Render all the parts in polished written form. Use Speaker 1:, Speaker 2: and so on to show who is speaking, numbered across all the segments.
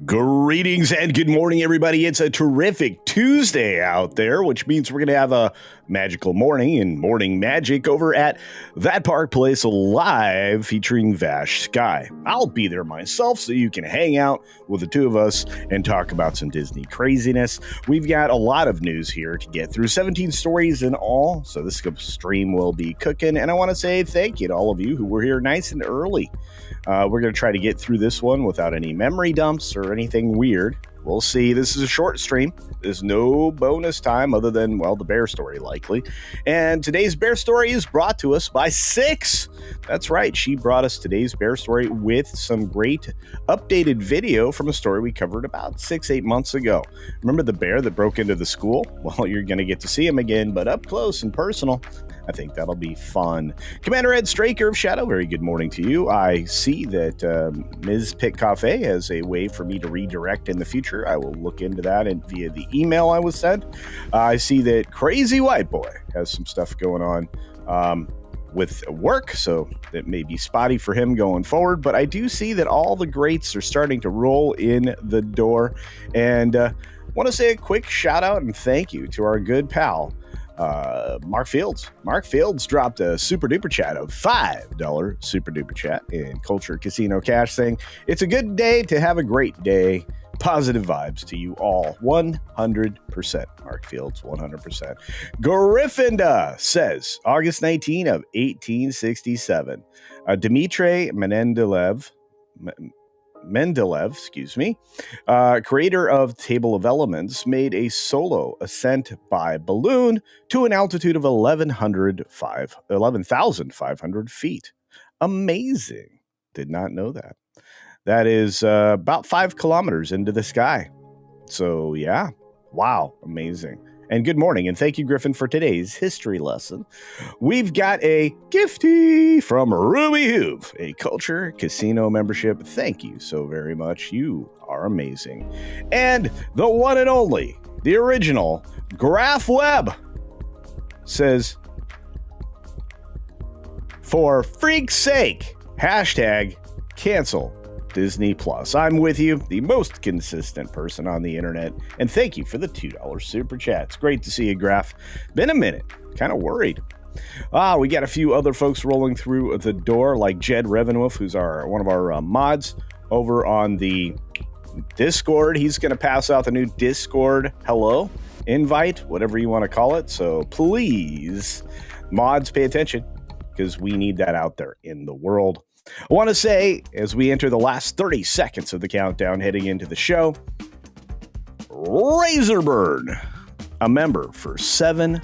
Speaker 1: Greetings and good morning, everybody. It's a terrific Tuesday out there, which means we're going to have a magical morning and morning magic over at That Park Place Live featuring Vash Sky. I'll be there myself so you can hang out with the two of us and talk about some Disney craziness. We've got a lot of news here to get through, 17 stories in all, so this stream will be cooking. And I want to say thank you to all of you who were here nice and early. We're going to try to get through this one without any memory dumps or anything weird. We'll see. This is a short stream. There's no bonus time other than, well, the bear story likely. And today's bear story is brought to us by Six. That's right. She brought us today's bear story with some great updated video from a story we covered about 6-8 months ago. Remember the bear that broke into the school? Well, you're going to get to see him again, but up close and personal. I think that'll be fun. Commander Ed Straker of Shadow, very good morning to you. I see that Ms. Pitt Cafe has a way for me to redirect in the future. I will look into that and via the email I was sent. I see that Crazy White Boy has some stuff going on with work, so that may be spotty for him going forward. But I do see that all the greats are starting to roll in the door. And want to say a quick shout out and thank you to our good pal, Mark Fields. Mark Fields dropped a super duper chat of $5 super duper chat in Culture Casino Cash saying, it's a good day to have a great day. Positive vibes to you all. 100%. Mark Fields, 100%. Gryffindor says, August 19 of 1867. Dmitry Mendeleev, creator of Table of Elements, made a solo ascent by balloon to an altitude of 11,500 feet. Amazing. Did not know that. That is about 5 kilometers into the sky. So, yeah. Wow. Amazing. And good morning, and thank you, Griffin, for today's history lesson. We've got a gifty from Ruby Hoove, a Culture Casino membership. Thank you so very much. You are amazing. And the one and only, the original, Graph Webb says, for freak's sake, hashtag cancel Disney Plus. I'm with you, the most consistent person on the internet, and thank you for the $2 super chat. It's great to see you, Graph. Been a minute, kind of worried. We got a few other folks rolling through the door, like Jed Revenwolf, who's one of our mods over on the Discord. He's going to pass out the new Discord hello invite, whatever you want to call it. So please, mods, pay attention, because we need that out there in the world. I want to say, as we enter the last 30 seconds of the countdown heading into the show, Razorburn, a member for 7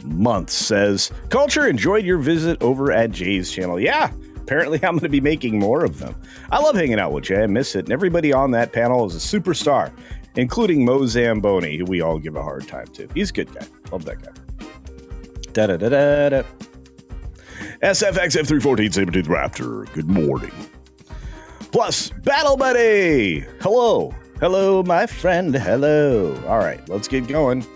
Speaker 1: months, says, Culture, enjoyed your visit over at Jay's channel. Yeah, apparently I'm going to be making more of them. I love hanging out with Jay. I miss it. And everybody on that panel is a superstar, including Mo Zamboni, who we all give a hard time to. He's a good guy. Love that guy. Da-da-da-da-da. SFXF314 Sabretooth Raptor, good morning. Plus, Battle Buddy, hello. Hello, my friend, hello. All right, let's get going.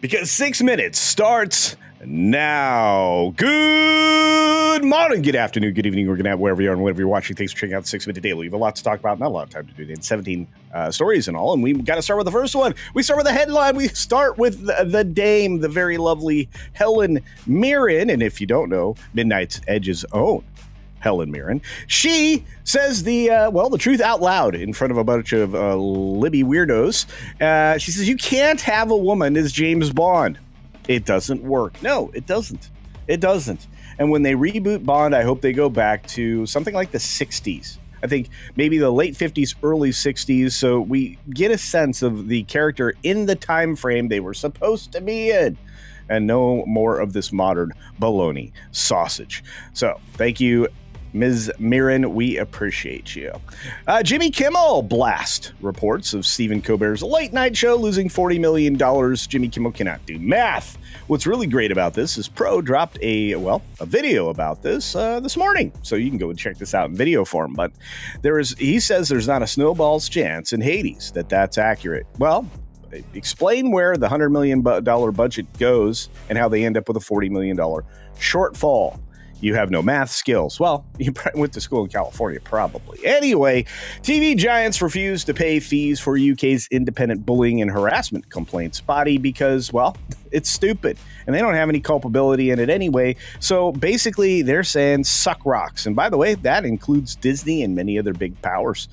Speaker 1: Because 6 minutes starts now. Good morning, good afternoon, good evening, or good night, wherever you are and whatever you're watching. Thanks for checking out the 6 Minute Daily. We have a lot to talk about, not a lot of time to do it in 17 stories and all, and we got to start with the first one. We start with the headline. We start with the dame, the very lovely Helen Mirren, and if you don't know, Midnight's Edge's own Helen Mirren. She says the truth out loud in front of a bunch of Libby weirdos. She says, you can't have a woman as James Bond. It doesn't work. No, it doesn't. It doesn't. And when they reboot Bond, I hope they go back to something like the 60s. I think maybe the late 50s, early 60s. So we get a sense of the character in the time frame they were supposed to be in. And no more of this modern baloney sausage. So thank you, Ms. Mirren, we appreciate you. Jimmy Kimmel blast reports of Stephen Colbert's late night show losing $40 million. Jimmy Kimmel cannot do math. What's really great about this is Pro dropped a video about this morning. So you can go and check this out in video form. But he says there's not a snowball's chance in Hades that's accurate. Well, explain where the $100 million budget goes and how they end up with a $40 million shortfall. You have no math skills. Well, you probably went to school in California, probably. Anyway, TV giants refuse to pay fees for UK's independent bullying and harassment complaints body because, well, it's stupid. And they don't have any culpability in it anyway. So basically, they're saying suck rocks. And by the way, that includes Disney and many other big powers.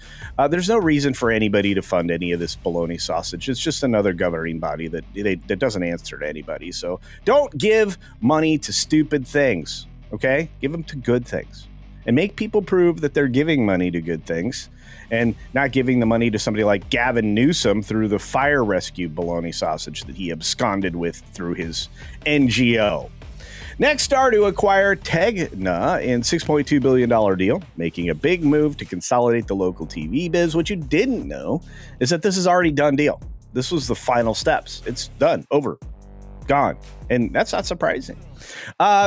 Speaker 1: There's no reason for anybody to fund any of this baloney sausage. It's just another governing body that doesn't answer to anybody. So don't give money to stupid things. Okay, give them to good things and make people prove that they're giving money to good things and not giving the money to somebody like Gavin Newsom through the fire rescue bologna sausage that he absconded with through his NGO. Next star to acquire Tegna in $6.2 billion deal, making a big move to consolidate the local TV biz. What you didn't know is that this is already done deal. This was the final steps. It's done, over, gone. And that's not surprising.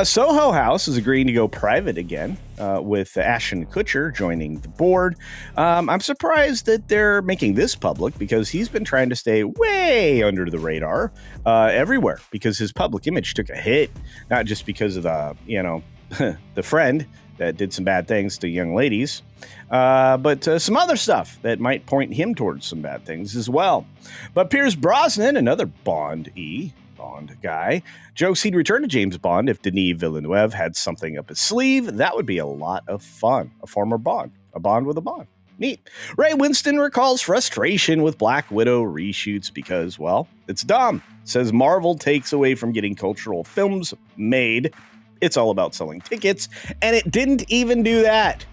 Speaker 1: Soho House is agreeing to go private again, with Ashton Kutcher joining the board. I'm surprised that they're making this public because he's been trying to stay way under the radar everywhere because his public image took a hit, not just because of the friend that did some bad things to young ladies, but some other stuff that might point him towards some bad things as well. But Pierce Brosnan, another Bond guy, jokes he'd return to James Bond if Denis Villeneuve had something up his sleeve. That would be a lot of fun. A former Bond. A Bond with a Bond. Neat. Ray Winston recalls frustration with Black Widow reshoots because, well, it's dumb. Says Marvel takes away from getting cultural films made. It's all about selling tickets, and it didn't even do that.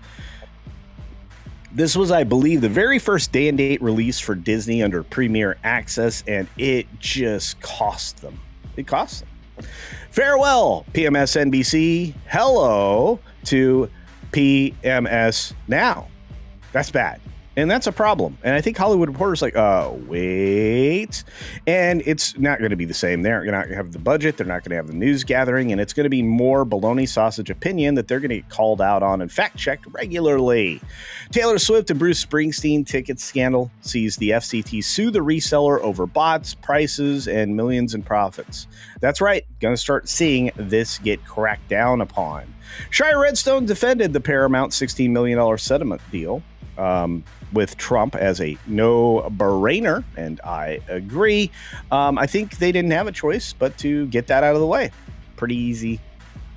Speaker 1: This was, I believe, the very first day and date release for Disney under Premier Access, and it just cost them. It cost them. Farewell, PMS NBC. Hello to PMS Now. That's bad. And that's a problem. And I think Hollywood Reporter's like, wait. And it's not going to be the same. They're not going to have the budget. They're not going to have the news gathering. And it's going to be more baloney sausage opinion that they're going to get called out on and fact-checked regularly. Taylor Swift and Bruce Springsteen ticket scandal sees the FCT sue the reseller over bots, prices, and millions in profits. That's right. Going to start seeing this get cracked down upon. Shia Redstone defended the Paramount $16 million settlement deal with Trump as a no-brainer, and I agree. I think they didn't have a choice but to get that out of the way. Pretty easy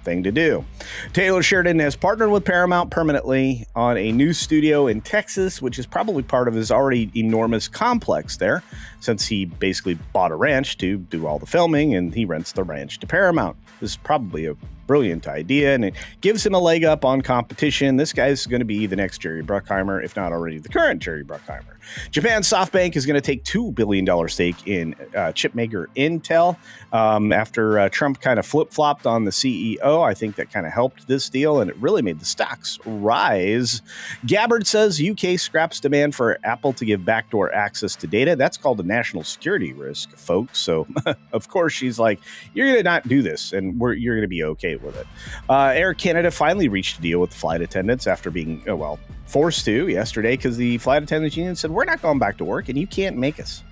Speaker 1: thing to do. Taylor Sheridan has partnered with Paramount permanently on a new studio in Texas, which is probably part of his already enormous complex there, since he basically bought a ranch to do all the filming, and he rents the ranch to Paramount. This is probably a brilliant idea, and it gives him a leg up on competition. This guy's going to be the next Jerry Bruckheimer, if not already the current Jerry Bruckheimer. Japan's SoftBank is going to take $2 billion stake in chipmaker Intel after Trump kind of flip-flopped on the CEO. I think that kind of helped this deal, and it really made the stocks rise. Gabbard says UK scraps demand for Apple to give backdoor access to data. That's called a national security risk, folks. So, of course, she's like, you're going to not do this, and you're going to be okay with it. Air Canada finally reached a deal with the flight attendants after being, forced to yesterday because the flight attendants union said, we're not going back to work and you can't make us.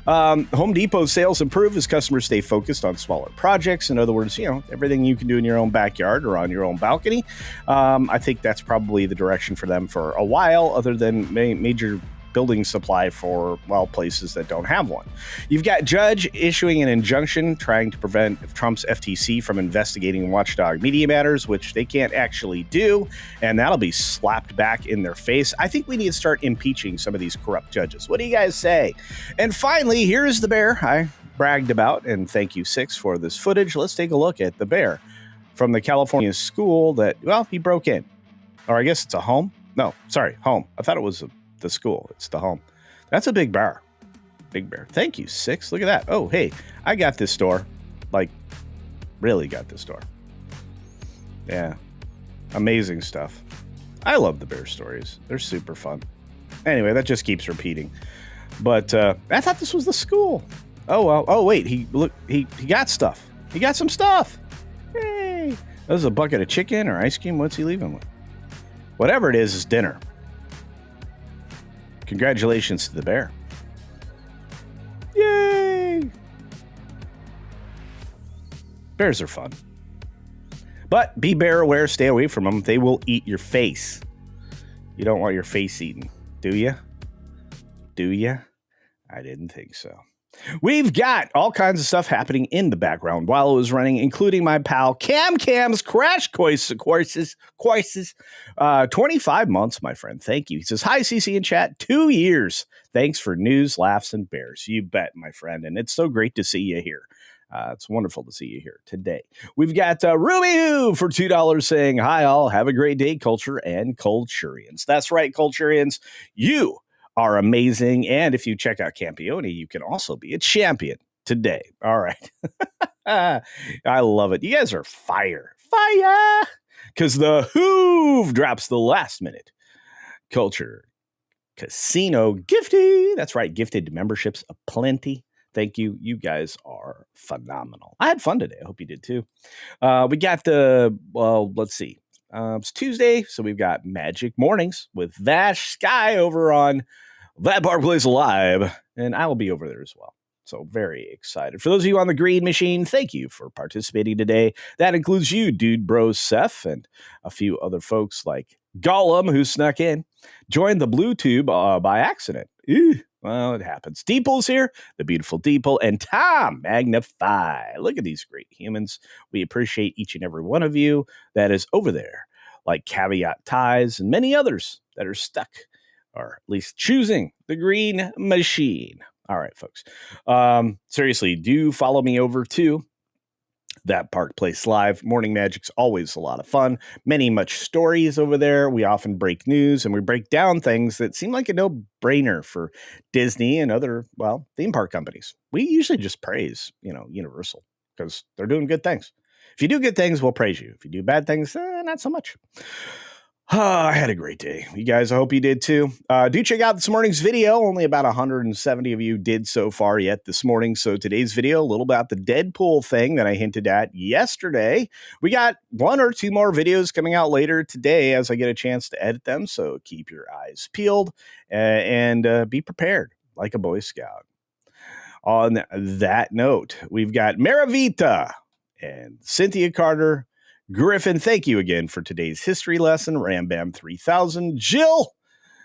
Speaker 1: Home Depot sales improve as customers stay focused on smaller projects. In other words, everything you can do in your own backyard or on your own balcony. I think that's probably the direction for them for a while, other than major building supply for, places that don't have one. You've got judge issuing an injunction trying to prevent Trump's FTC from investigating watchdog media matters, which they can't actually do, and that'll be slapped back in their face. I think we need to start impeaching some of these corrupt judges. What do you guys say? And finally, here's the bear I bragged about, and thank you, Six, for this footage. Let's take a look at the bear from the California school that, he broke in. Or I guess it's a home? No, sorry, home. I thought it was the school. It's the home. That's a big bear. Big bear. Thank you, Six. Look at that. Oh, hey, I got this door. Really got this door. Yeah. Amazing stuff. I love the bear stories. They're super fun. Anyway, that just keeps repeating. But I thought this was the school. Oh, well. Oh, wait. He got stuff. He got some stuff. Hey. That was a bucket of chicken or ice cream. What's he leaving with? Whatever it is dinner. Congratulations to the bear. Yay! Bears are fun. But be bear aware, stay away from them. They will eat your face. You don't want your face eaten, do you? Do you? I didn't think so. We've got all kinds of stuff happening in the background while it was running, including my pal Cam's crash courses. 25 months, my friend. Thank you. He says, hi, CC in chat. 2 years. Thanks for news, laughs, and bears. You bet, my friend. And it's so great to see you here. It's wonderful to see you here today. We've got Ruby Who for $2 saying, hi, all. Have a great day, culture and Culturians. That's right, Culturians. You are amazing. And if you check out Campione, you can also be a champion today. All right. I love it. You guys are fire. Because the Hoove drops the last minute Culture Casino gifty. That's right. Gifted memberships aplenty. Thank you. You guys are phenomenal. I had fun today. I hope you did too. We got let's see. It's Tuesday, so we've got Magic Mornings with Vash Sky over on That Park Plays Live, and I will be over there as well. So very excited. For those of you on the green machine, thank you for participating today. That includes you, Dude Bros Seth, and a few other folks like Gollum, who snuck in, joined the blue tube by accident. Well, it happens. Deeple's here, the beautiful Deeple, and Tom Magnify. Look at these great humans. We appreciate each and every one of you that is over there, like Caveat Ties and many others that are stuck, or at least choosing the green machine. All right, folks. Seriously, do follow me over to That Park Place Live. Morning Magic's always a lot of fun. Much stories over there. We often break news and we break down things that seem like a no-brainer for Disney and other, theme park companies. We usually just praise, Universal, because they're doing good things. If you do good things, we'll praise you. If you do bad things, not so much. I had a great day. You guys, I hope you did too. Do check out this morning's video. Only about 170 of you did so far yet this morning. So today's video, a little about the Deadpool thing that I hinted at yesterday. We got 1 or 2 more videos coming out later today as I get a chance to edit them. So keep your eyes peeled and be prepared like a Boy Scout. On that note, we've got Maravita and Cynthia Carter. Griffin, thank you again for today's history lesson. Rambam 3000, Jill,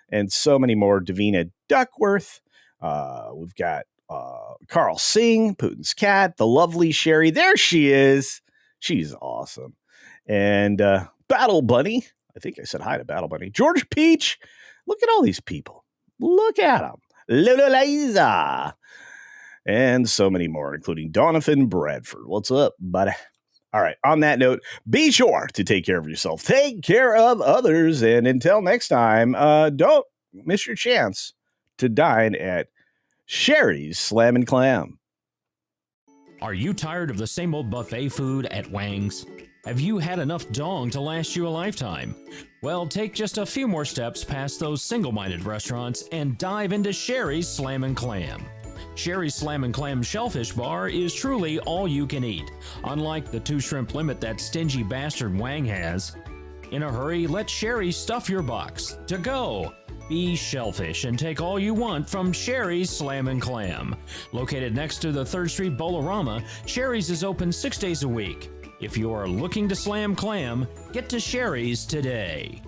Speaker 1: and so many more. Davina Duckworth. We've got Carl Singh, Putin's cat, the lovely Sherry. There she is. She's awesome. And Battle Bunny. I think I said hi to Battle Bunny. George Peach. Look at all these people. Look at them. Lula. And so many more, including Donovan Bradford. What's up, buddy? All right. On that note, be sure to take care of yourself. Take care of others. And until next time, don't miss your chance to dine at Sherry's Slam and Clam.
Speaker 2: Are you tired of the same old buffet food at Wang's? Have you had enough dong to last you a lifetime? Well, take just a few more steps past those single-minded restaurants and dive into Sherry's Slam and Clam. Sherry's Slam and Clam Shellfish Bar is truly all you can eat, unlike the 2 shrimp limit that stingy bastard Wang has. In a hurry, let Sherry stuff your box. To go! Be shellfish and take all you want from Sherry's Slam and Clam. Located next to the 3rd Street Bolorama, Sherry's is open 6 days a week. If you are looking to slam clam, get to Sherry's today.